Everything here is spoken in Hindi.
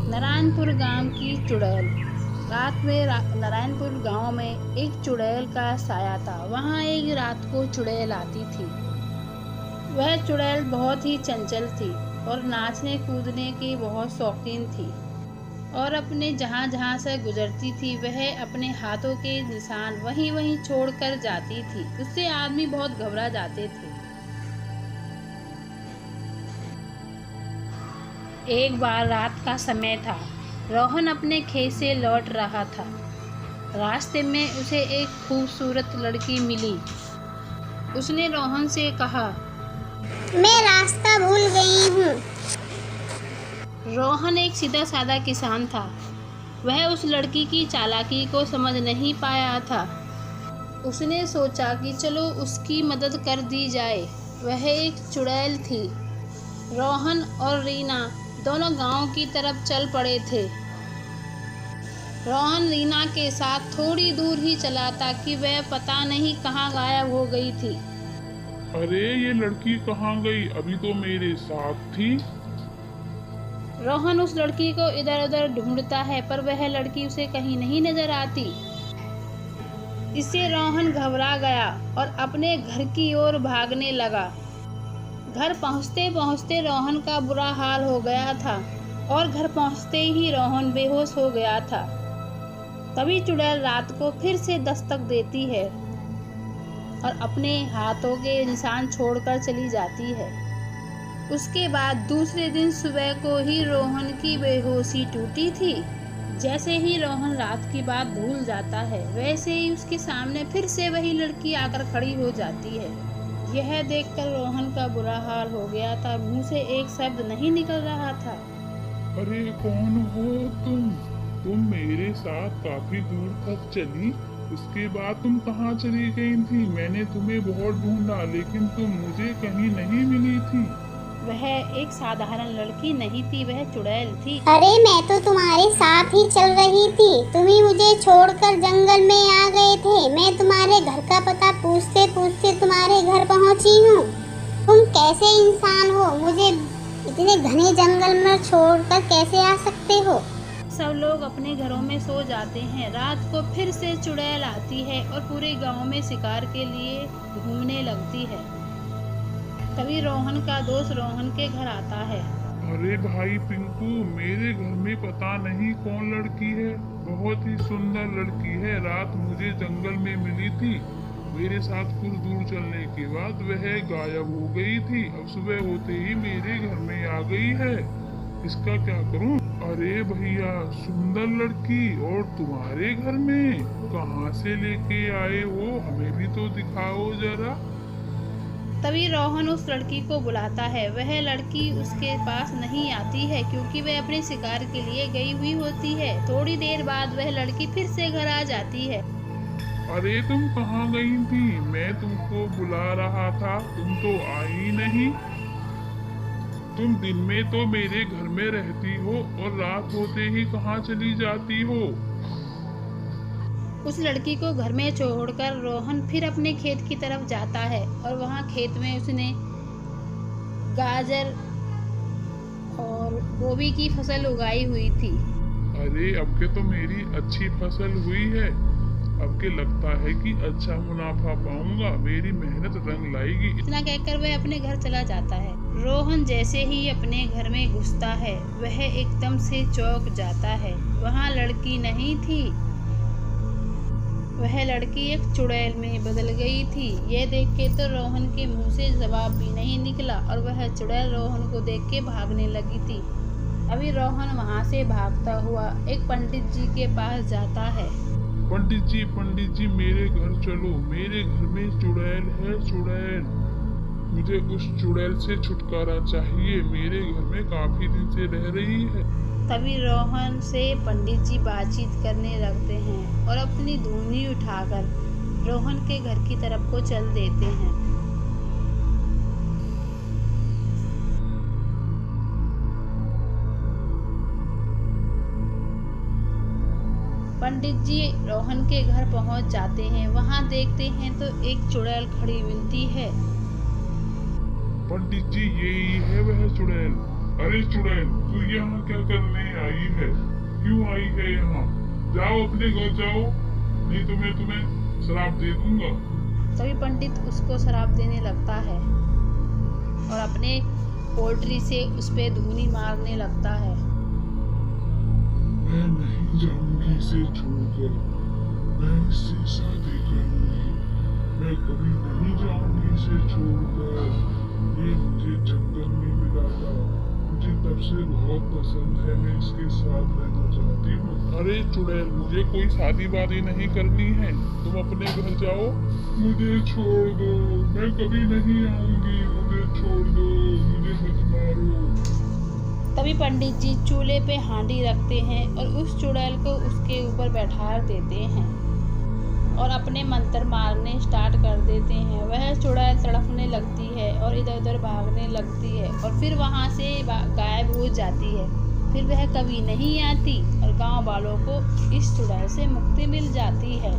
नारायणपुर गांव की चुड़ैल। रात में नारायणपुर गांव में एक चुड़ैल का साया था। वहां एक रात को चुड़ैल आती थी। वह चुड़ैल बहुत ही चंचल थी और नाचने कूदने की बहुत शौकीन थी और अपने जहाँ जहाँ से गुजरती थी वह अपने हाथों के निशान वहीं वहीं छोड़ कर जाती थी। उससे आदमी बहुत घबरा जाते थे। एक बार रात का समय था। रोहन अपने खेत से लौट रहा था। रास्ते में उसे एक खूबसूरत लड़की मिली। उसने रोहन से कहा, मैं रास्ता भूल गई हूँ। रोहन एक सीधा साधा किसान था। वह उस लड़की की चालाकी को समझ नहीं पाया था। उसने सोचा कि चलो उसकी मदद कर दी जाए। वह एक चुड़ैल थी। रोहन और रीना दोनों गांव की तरफ चल पड़े थे। रोहन रीना के साथ थोड़ी दूर ही चला था कि वह पता नहीं कहाँ गायब हो गई थी। अरे ये लड़की कहाँ गई? अभी तो मेरे साथ थी। रोहन उस लड़की को इधर उधर ढूंढता है पर वह लड़की उसे कहीं नहीं नजर आती। इससे रोहन घबरा गया और अपने घर की ओर भागने लगा। घर पहुंचते पहुंचते रोहन का बुरा हाल हो गया था और घर पहुंचते ही रोहन बेहोश हो गया था। तभी चुड़ैल रात को फिर से दस्तक देती है और अपने हाथों के निशान छोड़कर चली जाती है। उसके बाद दूसरे दिन सुबह को ही रोहन की बेहोशी टूटी थी। जैसे ही रोहन रात की बात भूल जाता है वैसे ही उसके सामने फिर से वही लड़की आकर खड़ी हो जाती है। यह देखकर रोहन का बुरा हाल हो गया था। मुंह से एक शब्द नहीं निकल रहा था। अरे कौन हो तुम? तुम मेरे साथ काफी दूर तक चली, उसके बाद तुम कहाँ चली गई थी? मैंने तुम्हें बहुत ढूंढा लेकिन तुम मुझे कहीं नहीं मिली थी। वह एक साधारण लड़की नहीं थी, वह चुड़ैल थी। अरे मैं तो तुम्हारे साथ ही चल रही थी। तुम ही मुझे छोड़कर जंगल में आ गए थे। मैं तुम्हारे घर का पता पूछते पूछते तुम्हारे घर पहुंची हूँ। तुम कैसे इंसान हो? मुझे इतने घने जंगल में छोड़कर कैसे आ सकते हो? सब लोग अपने घरों में सो जाते हैं। रात को फिर से चुड़ैल आती है और पूरे गांव में शिकार के लिए घूमने लगती है। तभी रोहन का दोस्त रोहन के घर आता है। अरे भाई पिंकू, मेरे घर में पता नहीं कौन लड़की है, बहुत ही सुंदर लड़की है। रात मुझे जंगल में मिली थी। मेरे साथ कुछ दूर चलने के बाद वह गायब हो गई थी। अब सुबह होते ही मेरे घर में आ गई है। इसका क्या करूं? अरे भैया, सुंदर लड़की और तुम्हारे घर में कहाँ से लेके आए हो? हमें भी तो दिखाओ जरा। तभी रोहन उस लड़की को बुलाता है। वह लड़की उसके पास नहीं आती है क्योंकि वह अपने शिकार के लिए गई हुई होती है। थोड़ी देर बाद वह लड़की फिर से घर आ जाती है। अरे तुम कहाँ गई थी? मैं तुमको बुला रहा था, तुम तो आई नहीं। तुम दिन में तो मेरे घर में रहती हो और रात होते ही कहाँ चली जाती हो? उस लड़की को घर में छोड़कर रोहन फिर अपने खेत की तरफ जाता है और वहाँ खेत में उसने गाजर और गोभी की फसल उगाई हुई थी। अरे अब के तो मेरी अच्छी फसल हुई है। अब के लगता है कि अच्छा मुनाफा पाऊंगा, मेरी मेहनत रंग लाएगी। इतना कहकर वह अपने घर चला जाता है। रोहन जैसे ही अपने घर में घुसता है वह एकदम से चौंक जाता है। वहाँ लड़की नहीं थी, वह लड़की एक चुड़ैल में बदल गई थी। यह देख के तो रोहन के मुंह से जवाब भी नहीं निकला और वह चुड़ैल रोहन को देख के भागने लगी थी। अभी रोहन वहाँ से भागता हुआ एक पंडित जी के पास जाता है। पंडित जी मेरे घर चलो, मेरे घर में चुड़ैल है। चुड़ैल, मुझे उस चुड़ैल से छुटकारा चाहिए, मेरे घर में काफी दिन से रह रही है। तभी रोहन से पंडित जी बातचीत करने लगते हैं और अपनी धूनी उठाकर रोहन के घर की तरफ को चल देते हैं। पंडित जी रोहन के घर पहुंच जाते हैं। वहां देखते हैं तो एक चुड़ैल खड़ी मिलती है। पंडित जी, यही है वह चुड़ैल। अरे चुड़ैल, तू यहाँ क्या करने आई है? क्यों आई है यहाँ? जाओ अपने घर जाओ, नहीं तो मैं तुम्हें शराब दे दूंगा। तभी पंडित उसको शराब देने लगता है और अपने पोल्ट्री से उस पे धूनी मारने लगता है। मैं नहीं जाऊंगी इसे छोड़कर, मैं इससे शादी करूंगी। मैं कभी नहीं जाऊंगी इसे छोड़कर। ये मुझे जंगल में मिला था, मुझे तब से बहुत पसंद है, मैं इसके साथ रहना चाहती हूँ। अरे चुड़ैल, मुझे कोई शादी वादी नहीं करनी है, तुम अपने घर जाओ। मुझे छोड़ दो, मैं कभी नहीं आऊंगी, मुझे छोड़ दो, मुझे मत मारो। तभी पंडित जी चूल्हे पे हांडी रखते हैं और उस चुड़ैल को उसके ऊपर बैठा देते हैं और अपने मंत्र मारने स्टार्ट कर देते हैं। वह चुड़ैल तड़पने लगती है और इधर उधर भागने लगती है और फिर वहाँ से गायब हो जाती है। फिर वह कभी नहीं आती और गांव वालों को इस चुड़ैल से मुक्ति मिल जाती है।